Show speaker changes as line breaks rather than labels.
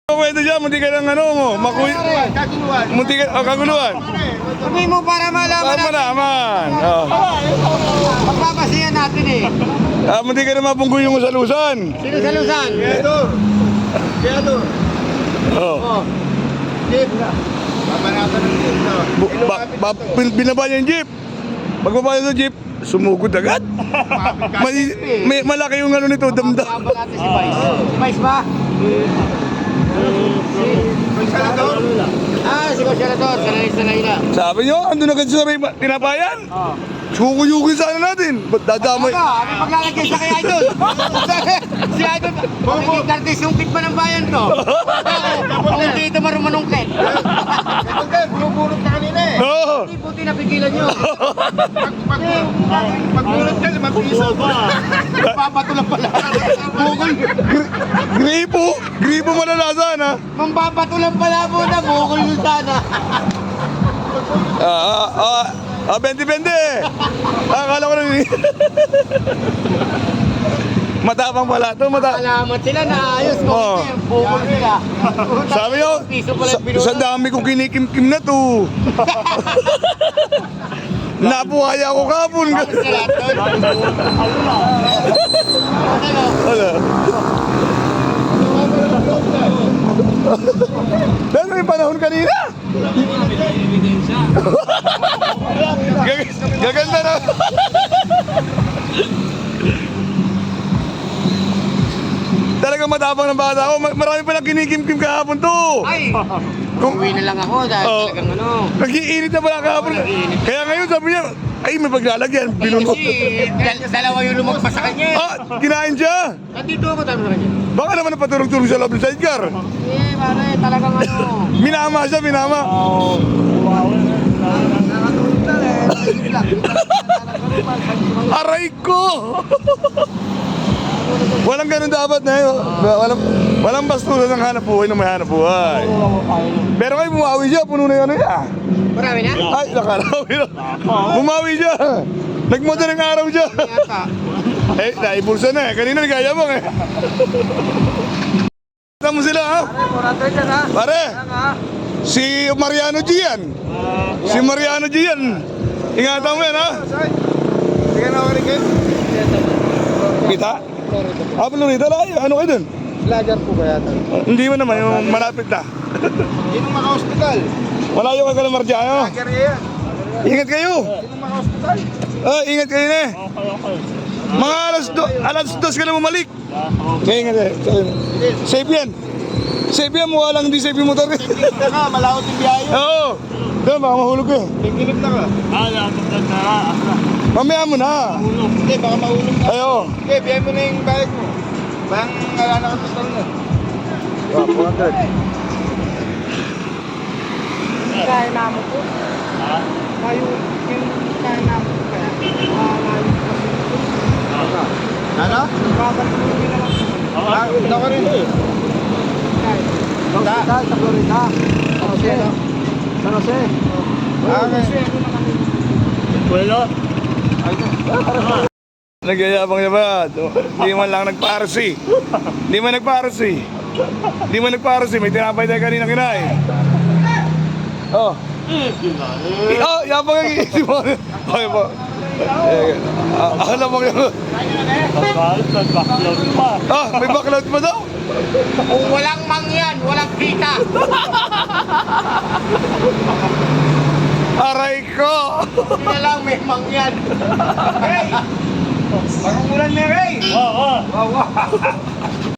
Pwede dyan, munti ka ng ano mo, makuwi.
Kaguluhan.
Munti ka, kaguluhan.
Sabi mo para malaman
Tama naman. Oh.
Pagpapasiyan natin eh.
Munti ka na mapunggoy yung usalusan.
Sino sa Luzon?
Kaya
Oh.
Jeep. Babanatan ng jeep.
Binaba niya yung jeep. Pagbaba niya sa jeep, sumugod agad. Malaki yung ano nito, damdam.
Kasama natin si Vice. Si Vice ba?
Magsalador.
Si Conservador. Sanay na.
Sabi nyo, ando na sa may tinapayan. Sukuyugin sana natin. Ba't dadamay?
Ano paglalagay sa kay Idol? Si Idol, magiging kartis yung kit pa ng bayan to. Kung dito marumanungkit.
Ito bumubulot na kanina eh.
Oo.
Hindi buti napigilan nyo.
Pagbulat ka, mapiso ba?
Papatulang pala. Bukol.
Gripo malalasan ha.
Mambabatulang pala muna. Bukol yung sana.
20-20. Akala ko na matapang pala to,
Alamat sila na ayos.
Oo.
Bukol nila.
Sabi nyo,
Piso pala yung
sa dami kong kinikimkim na to. Napuhaya ako kapon. Wala. Dahil may panahon kanina. Gaganda na. Talagang matapang ng bata ako. Marami palang kinikimkim kahapon to.
Ay! Uwi na lang ako dahil talagang ano.
Nag-iinit na pala kahapon. Kaya ngayon sabi niya, ay may paglalagyan. Binunod.
Kasi dalawa yung lumagpas sa kanya.
Kinain siya.
Nandito ako tayo sa kanya.
Baka naman napaturong-turong sa loob ng sidecar.
Pare, talagang ano.
Minama siya, minama. Aray ko! Walang ganun dapat na yun. Walang bastusan ng hanap buhay na may hanap buhay. Pero kayo bumawi siya, puno na yung ano niya.
Marami na?
Ay, nakalawi na. Bumawi siya. Nagmoda ng araw siya.
Yata.
Naibulsa na eh. Kanina nagayabang eh. Kita mo sila ha? Pare, si Mariano G yan. Si Mariano G yan. Ingatan mo yan ha?
Sige na ako rin kayo.
Kita? Florida lang. Ano kayo dun?
Lager po ba yata?
Hindi mo naman, yung malapit na.
Yun ang maka-hospital.
Malayo ka ka ng Marciano.
Lager yan.
Ingat kayo.
Yun ang maka-hospital.
Ingat kayo na eh. Mga alas 2 ka na bumalik. Kaya ingat eh. Safe yan. Safe yan, mukha lang hindi safe yung motor.
Tingilip na ka, malawot yung biyahe.
Oo. Diba, baka mahulog ka.
Tingilip na ka.
Mamaya mo na.
Hindi, baka mahulog ka.
Ayo.
Hindi, biyahe mo na yung bayag mo. Bang wala na ka total na. 400.
Kaya namin po. Kayo, yung kaya namin po kaya.
Ano?
Babalik naman po.
Punta ko rin eh.
Sa Florida. San Jose. San Jose.
Okay.
Nagyayabang niya ba? Hindi man lang nagparsi. Hindi man nagparsi. Hindi man nagparsi. May tinapay tayo kanina kinain. Oh. Yabang ang iisip mo. Okay po. Alam mo yun. May backload pa daw?
Kung walang mangyan, walang kita.
Aray ko!
Hindi na lang may mangyan.
Hey! Parang ulan na, Ray!
Wow.